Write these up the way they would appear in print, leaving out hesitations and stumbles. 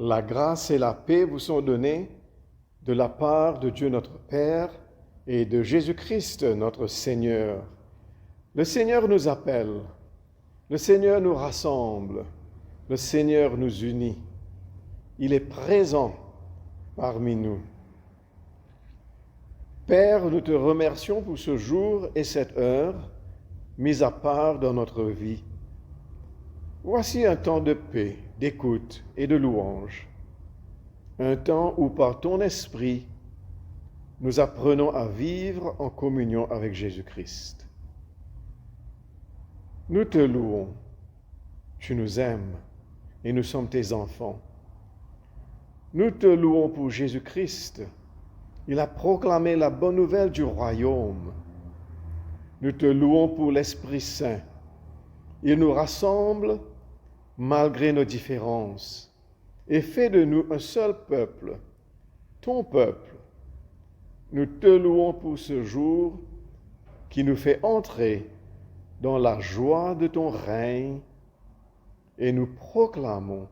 La grâce et la paix vous sont données de la part de Dieu notre Père et de Jésus-Christ notre Seigneur. Le Seigneur nous appelle, le Seigneur nous rassemble, le Seigneur nous unit. Il est présent parmi nous. Père, nous te remercions pour ce jour et cette heure mis à part dans notre vie. Voici un temps de paix, d'écoute et de louange. Un temps où par ton esprit, nous apprenons à vivre en communion avec Jésus-Christ. Nous te louons. Tu nous aimes et nous sommes tes enfants. Nous te louons pour Jésus-Christ. Il a proclamé la bonne nouvelle du royaume. Nous te louons pour l'Esprit Saint. Il nous rassemble malgré nos différences et fait de nous un seul peuple, ton peuple. Nous te louons pour ce jour qui nous fait entrer dans la joie de ton règne et nous proclamons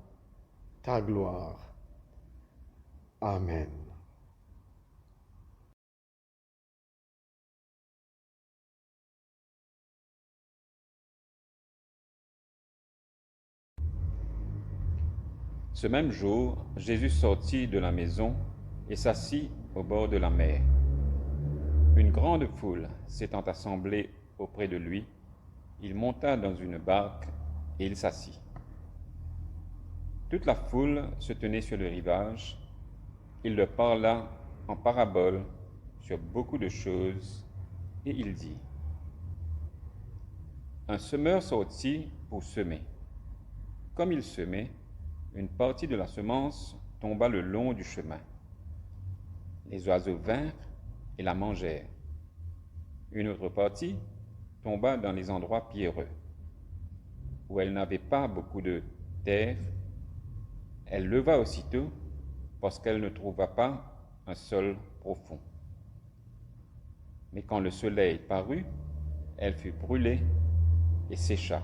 ta gloire. Amen. Ce même jour, Jésus sortit de la maison et s'assit au bord de la mer. Une grande foule s'étant assemblée auprès de lui, il monta dans une barque et il s'assit. Toute la foule se tenait sur le rivage. Il leur parla en parabole sur beaucoup de choses et il dit : Un semeur sortit pour semer. Comme il semait, une partie de la semence tomba le long du chemin. Les oiseaux vinrent et la mangèrent. Une autre partie tomba dans les endroits pierreux, où elle n'avait pas beaucoup de terre. Elle leva aussitôt, parce qu'elle ne trouva pas un sol profond. Mais quand le soleil parut, elle fut brûlée et sécha,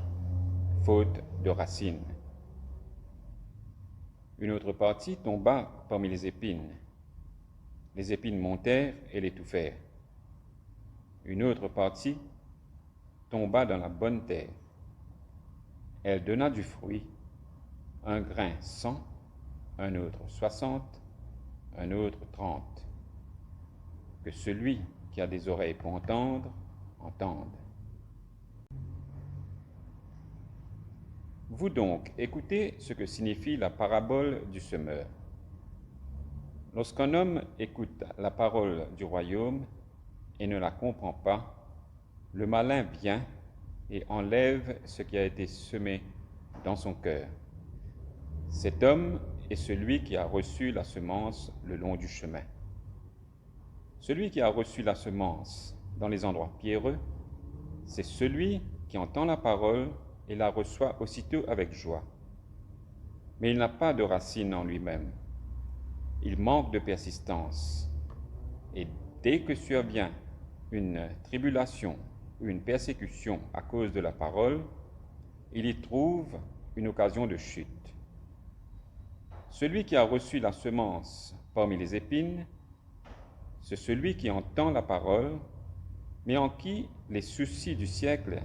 faute de racines. Une autre partie tomba parmi les épines. Les épines montèrent et l'étouffèrent. Une autre partie tomba dans la bonne terre. Elle donna du fruit, un grain 100, un autre 60, un autre 30. Que celui qui a des oreilles pour entendre, entende. Vous donc, écoutez ce que signifie la parabole du semeur. Lorsqu'un homme écoute la parole du royaume et ne la comprend pas, le malin vient et enlève ce qui a été semé dans son cœur. Cet homme est celui qui a reçu la semence le long du chemin. Celui qui a reçu la semence dans les endroits pierreux, c'est celui qui entend la parole et la reçoit aussitôt avec joie. Mais il n'a pas de racine en lui-même. Il manque de persistance. Et dès que survient une tribulation ou une persécution à cause de la parole, il y trouve une occasion de chute. Celui qui a reçu la semence parmi les épines, c'est celui qui entend la parole, mais en qui les soucis du siècle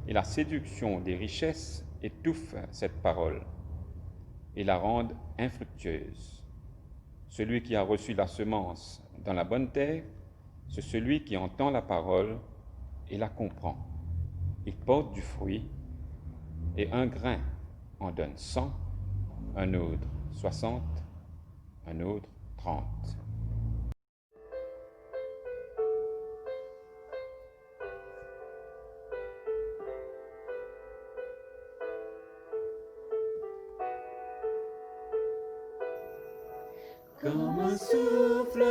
et la séduction des richesses étouffent cette parole et la rendent infructueuse. Celui qui a reçu la semence dans la bonne terre, c'est celui qui entend la parole et la comprend. Il porte du fruit, et un grain en donne 100, un autre 60, un autre 30. Comme un souffle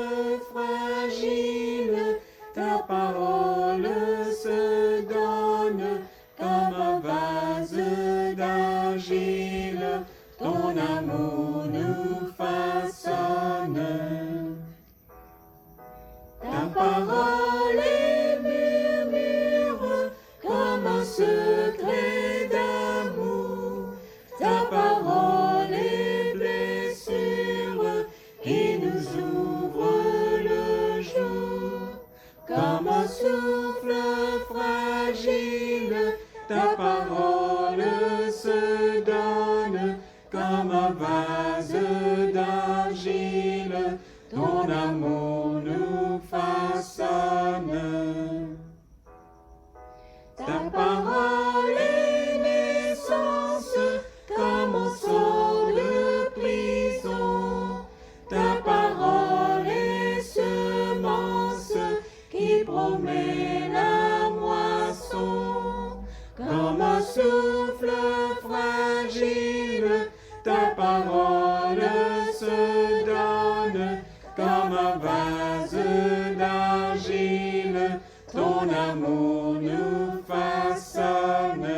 fragile, ta parole se donne, comme un vase d'argile, ton amour nous façonne. Ta parole est murmure, comme un secret d'amour, ta parole est blessure. ta parole se donne comme un vase d'argile, ton amour nous façonne. Ta parole est naissance comme au sort de prison. Ta parole est semence qui promet la moisson. Comme un souffle fragile, ta parole se donne comme un vase d'argile, ton amour nous façonne.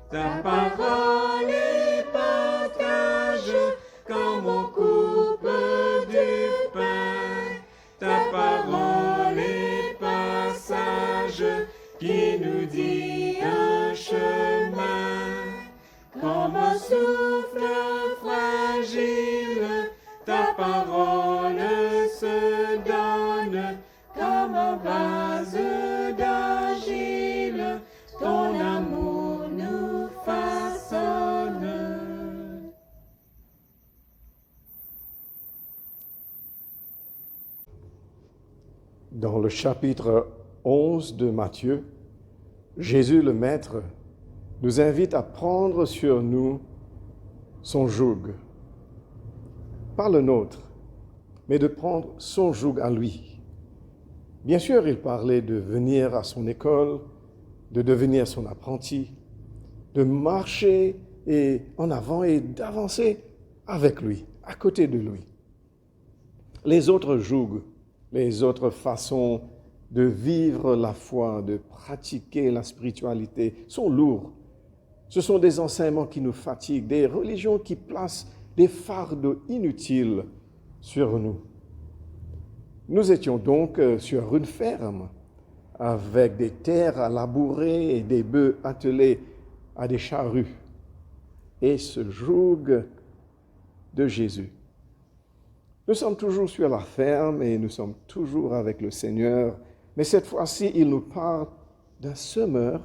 Ta parole est partage comme on coupe du pain. Ta parole est passage qui nous dit un chemin. Comme un souffle fragile, ta parole se donne comme un vase d'argile, ton amour nous façonne. Dans le chapitre 11 de Matthieu, Jésus le Maître nous invite à prendre sur nous son joug, pas le nôtre, mais de prendre son joug à lui. Bien sûr, il parlait de venir à son école, de devenir son apprenti, de marcher en avant et d'avancer avec lui, à côté de lui. Les autres jougs, les autres façons de vivre la foi, de pratiquer la spiritualité sont lourds. Ce sont des enseignements qui nous fatiguent, des religions qui placent des fardeaux inutiles sur nous. Nous étions donc sur une ferme avec des terres à labourer et des bœufs attelés à des charrues. Et ce joug de Jésus. Nous sommes toujours sur la ferme et nous sommes toujours avec le Seigneur, mais cette fois-ci, il nous parle d'un semeur,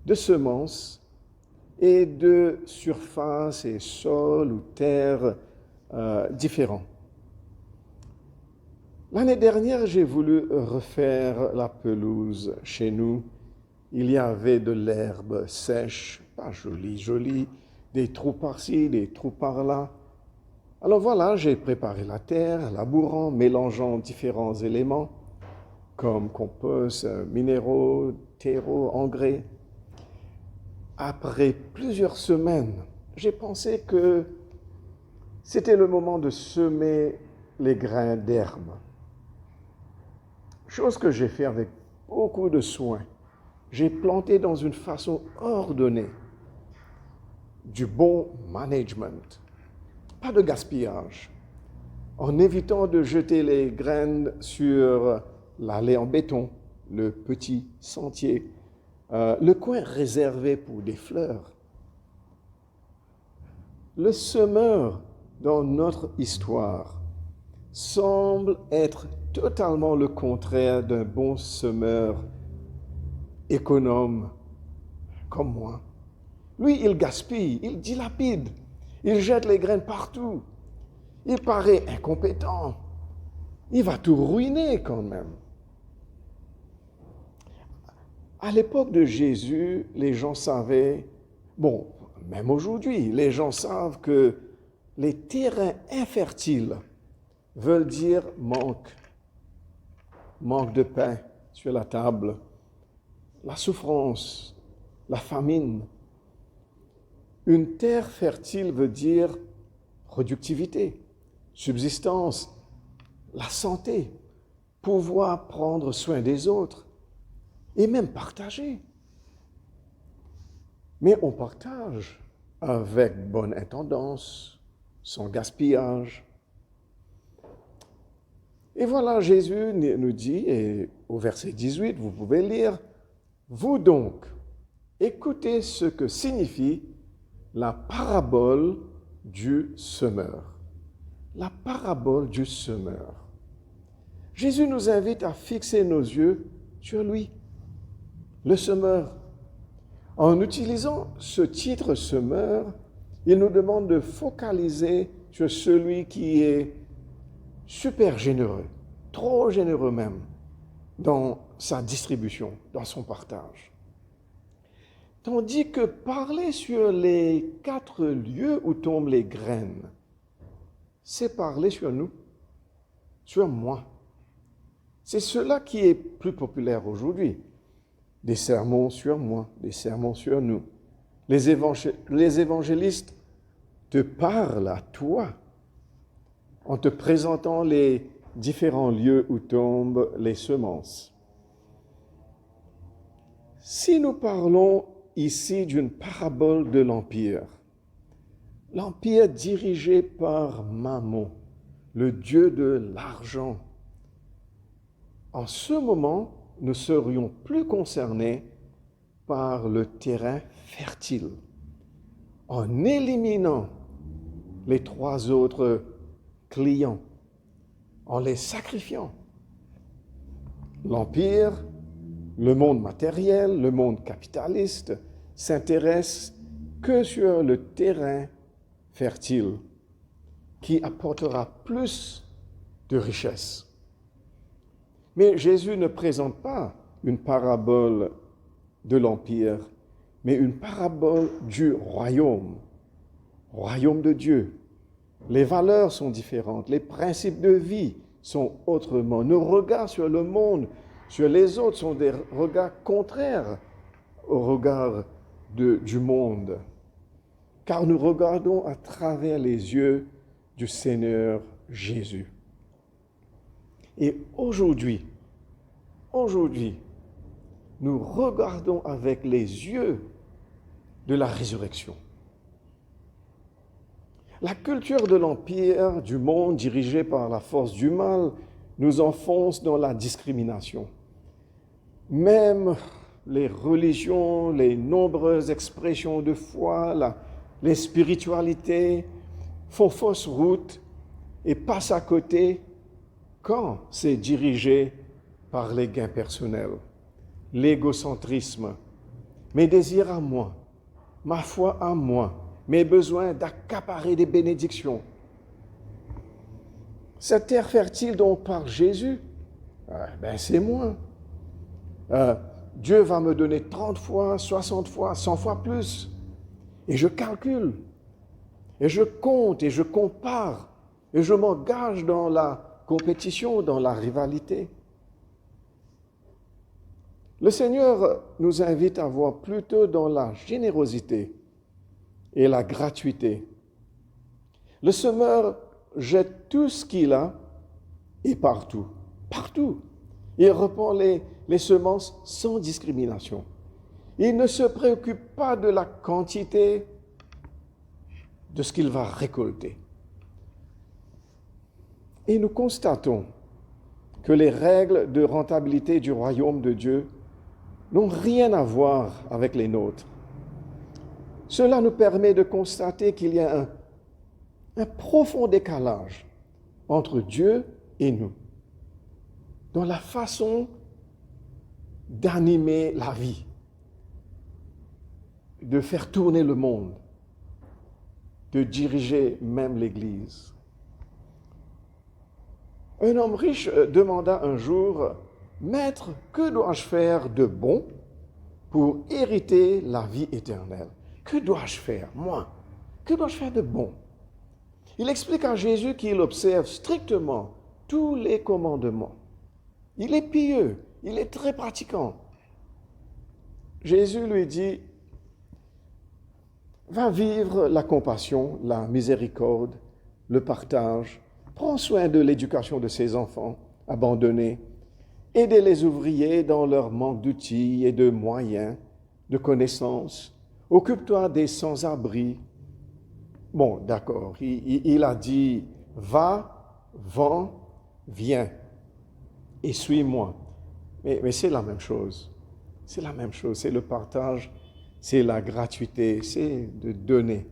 de semences et de surface et sol ou terre différents. L'année dernière, j'ai voulu refaire la pelouse chez nous. Il y avait de l'herbe sèche, pas jolie, des trous par-ci, des trous par-là. Alors voilà, j'ai préparé la terre, labourant, mélangeant différents éléments, comme compost, minéraux, terreau, engrais. Après plusieurs semaines, j'ai pensé que c'était le moment de semer les grains d'herbe. Chose que j'ai fait avec beaucoup de soin. J'ai planté dans une façon ordonnée, du bon management, pas de gaspillage, en évitant de jeter les graines sur l'allée en béton, le petit sentier, le coin réservé pour des fleurs. Le semeur dans notre histoire semble être totalement le contraire d'un bon semeur économe comme moi. Lui, il gaspille, il dilapide, il jette les graines partout. Il paraît incompétent. Il va tout ruiner quand même. À l'époque de Jésus, les gens savaient, même aujourd'hui, les gens savent que les terrains infertiles veulent dire manque de pain sur la table, la souffrance, la famine. Une terre fertile veut dire productivité, subsistance, la santé, pouvoir prendre soin des autres et même partager. Mais on partage avec bonne intendance, sans gaspillage. Et voilà, Jésus nous dit, et au verset 18, vous pouvez lire, « Vous donc, écoutez ce que signifie la parabole du semeur. » La parabole du semeur. Jésus nous invite à fixer nos yeux sur lui. le semeur. En utilisant ce titre semeur, il nous demande de focaliser sur celui qui est super généreux, trop généreux même, dans sa distribution, dans son partage. Tandis que parler sur les 4 lieux où tombent les graines, c'est parler sur nous, sur moi. C'est cela qui est plus populaire aujourd'hui. Des sermons sur moi, des sermons sur nous. Les évangélistes te parlent à toi en te présentant les différents lieux où tombent les semences. Si nous parlons ici d'une parabole de l'Empire dirigé par Mammon, le dieu de l'argent, en ce moment, nous serions plus concernés par le terrain fertile, en éliminant les 3 autres clients, en les sacrifiant. L'Empire, le monde matériel, le monde capitaliste, s'intéresse que sur le terrain fertile qui apportera plus de richesse. Mais Jésus ne présente pas une parabole de l'Empire, mais une parabole du royaume de Dieu. Les valeurs sont différentes, les principes de vie sont autrement. Nos regards sur le monde, sur les autres, sont des regards contraires au regard du monde, car nous regardons à travers les yeux du Seigneur Jésus. Et aujourd'hui, nous regardons avec les yeux de la résurrection. La culture de l'empire, du monde dirigé par la force du mal, nous enfonce dans la discrimination. Même les religions, les nombreuses expressions de foi, les spiritualités font fausse route et passent à côté quand c'est dirigé par les gains personnels, l'égocentrisme, mes désirs à moi, ma foi à moi, mes besoins d'accaparer des bénédictions. Cette terre fertile dont parle Jésus, c'est moi. Dieu va me donner 30 fois, 60 fois, 100 fois plus. Et je calcule, et je compte, et je compare, et je m'engage dans la compétition, dans la rivalité. Le Seigneur nous invite à voir plutôt dans la générosité et la gratuité. Le semeur jette tout ce qu'il a et partout. Il répand les semences sans discrimination. Il ne se préoccupe pas de la quantité de ce qu'il va récolter. Et nous constatons que les règles de rentabilité du royaume de Dieu n'ont rien à voir avec les nôtres. Cela nous permet de constater qu'il y a un profond décalage entre Dieu et nous, dans la façon d'animer la vie, de faire tourner le monde, de diriger même l'Église. Un homme riche demanda un jour, « Maître, que dois-je faire de bon pour hériter la vie éternelle? Que dois-je faire, moi? Que dois-je faire de bon ?» Il explique à Jésus qu'il observe strictement tous les commandements. Il est pieux, il est très pratiquant. Jésus lui dit, « Va vivre la compassion, la miséricorde, le partage. Prends soin de l'éducation de ses enfants abandonnés. Aidez les ouvriers dans leur manque d'outils et de moyens, de connaissances. Occupe-toi des sans-abri. » Bon, d'accord, il a dit, « Va, vends, viens et suis-moi. » Mais c'est la même chose. C'est la même chose, c'est le partage, c'est la gratuité, c'est de donner.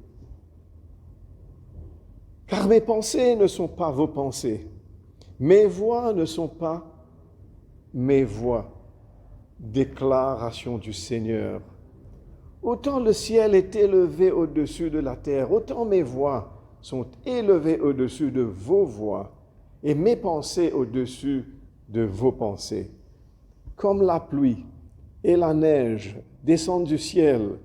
Car mes pensées ne sont pas vos pensées, mes voies ne sont pas mes voies. déclaration du Seigneur. Autant le ciel est élevé au-dessus de la terre, autant mes voix sont élevées au-dessus de vos voix et mes pensées au-dessus de vos pensées. Comme la pluie et la neige descendent du ciel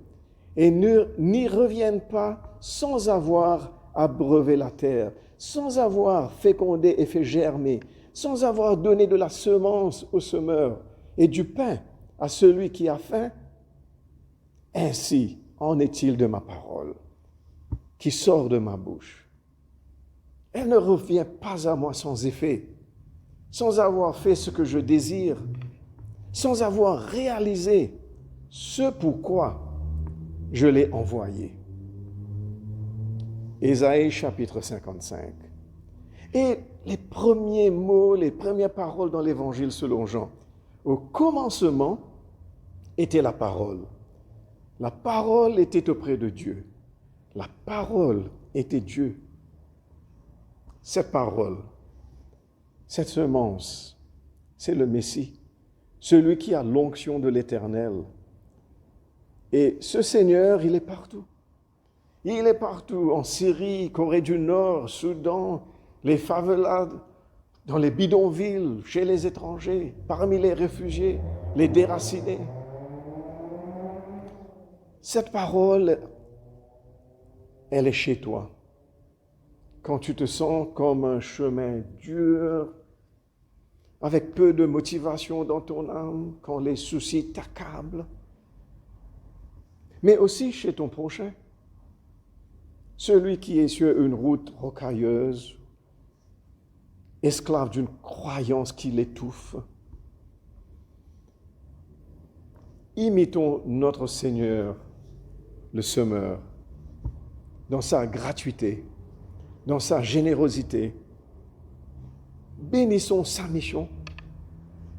et n'y reviennent pas sans avoir abreuvé la terre, sans avoir fécondé et fait germer, sans avoir donné de la semence au semeur et du pain à celui qui a faim, ainsi en est-il de ma parole qui sort de ma bouche. Elle ne revient pas à moi sans effet, sans avoir fait ce que je désire, sans avoir réalisé ce pourquoi je l'ai envoyé. Ésaïe chapitre 55. Et les premiers mots, les premières paroles dans l'Évangile selon Jean. Au commencement était la parole. La parole était auprès de Dieu. La parole était Dieu. Cette parole, cette semence, c'est le Messie, celui qui a l'onction de l'Éternel. Et ce Seigneur, il est partout. Il est partout, en Syrie, Corée du Nord, Soudan, les favelas, dans les bidonvilles, chez les étrangers, parmi les réfugiés, les déracinés. Cette parole, elle est chez toi. Quand tu te sens comme un chemin dur, avec peu de motivation dans ton âme, quand les soucis t'accablent, mais aussi chez ton prochain, celui qui est sur une route rocailleuse, esclave d'une croyance qui l'étouffe. Imitons notre Seigneur, le semeur, dans sa gratuité, dans sa générosité. Bénissons sa mission,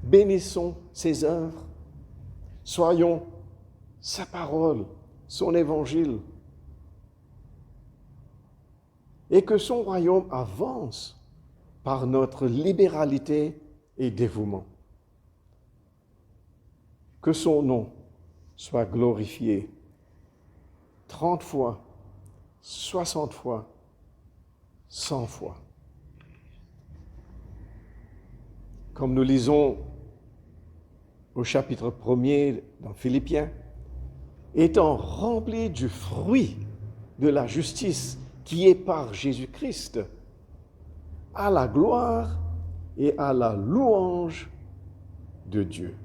bénissons ses œuvres, soyons sa parole, son évangile, et que son royaume avance par notre libéralité et dévouement. Que son nom soit glorifié 30 fois, 60 fois, 100 fois. Comme nous lisons au chapitre 1er dans Philippiens, étant remplis du fruit de la justice qui est par Jésus-Christ, à la gloire et à la louange de Dieu.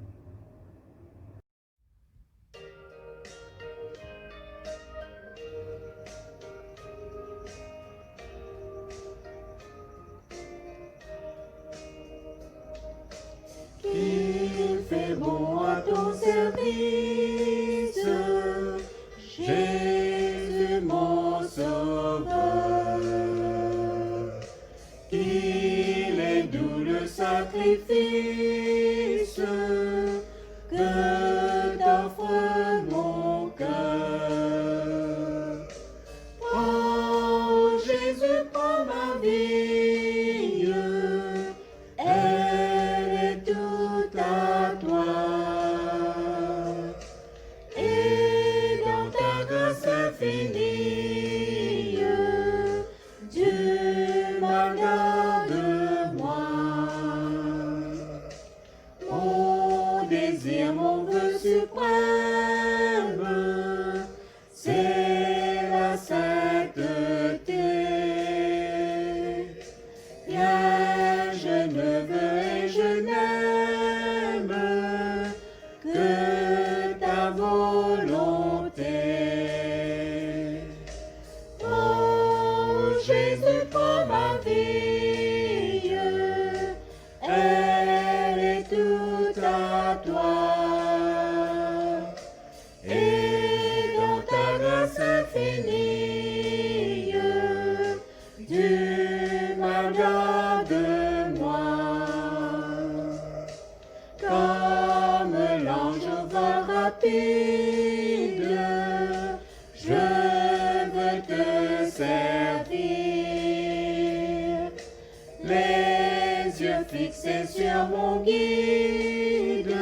Il fait bon à ton service, Jésus mon sauveur. Il est doux le sacrifice que t'offre mon cœur. Oh Jésus, prends ma vie, elle est toute à toi. Et dans ta grâce infinie, Dieu m'a garde moi. Mon désir, mon vœu suprême, c'est la sainteté. Bien, je ne veux et je n'aime que ta volonté. Oh Jésus, prends ma vie, elle est toute à toi. Et dans ta grâce infinie, Dieu m'a garde moi. Comme l'ange au vol rapide, je veux te servir. Les yeux fixés sur mon guide,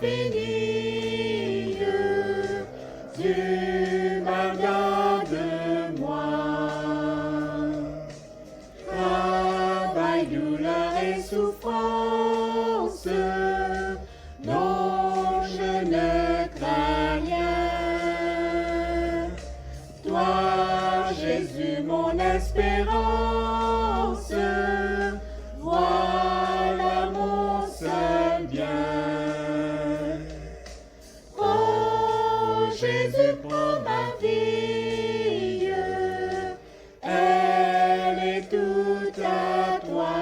infinie. Tu m'as gardé moi. Travail, douleur et souffrance, non, je ne crains rien. Toi, Jésus, mon espérance, voilà mon seul bien. Oh, Jésus, prends ma vie, elle est toute à toi.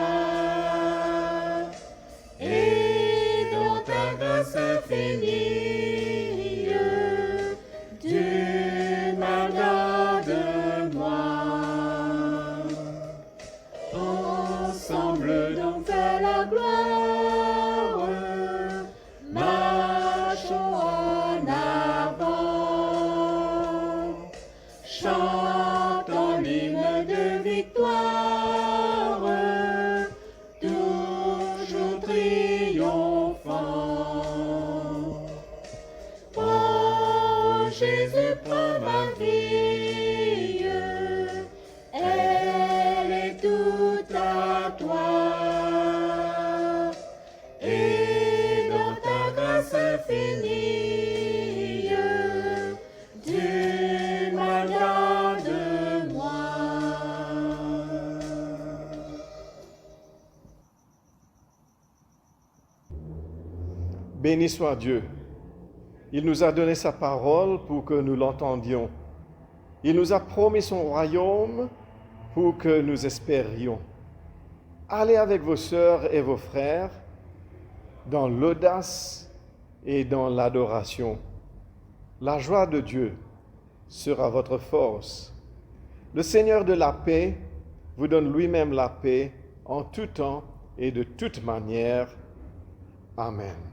Et dans ta grâce infinie, tu m'as gardé moi. Ensemble donc vers la gloire, marchons en avant. Chantons l'hymne de victoire, toujours triomphant. Oh, Jésus, prends ma vie, elle est toute à toi. Et dans ta grâce infinie, tu m'as gardé moi. Béni soit Dieu. Il nous a donné sa parole pour que nous l'entendions. Il nous a promis son royaume pour que nous espérions. Allez avec vos sœurs et vos frères dans l'audace et dans l'adoration. La joie de Dieu sera votre force. Le Seigneur de la paix vous donne lui-même la paix en tout temps et de toute manière. Amen.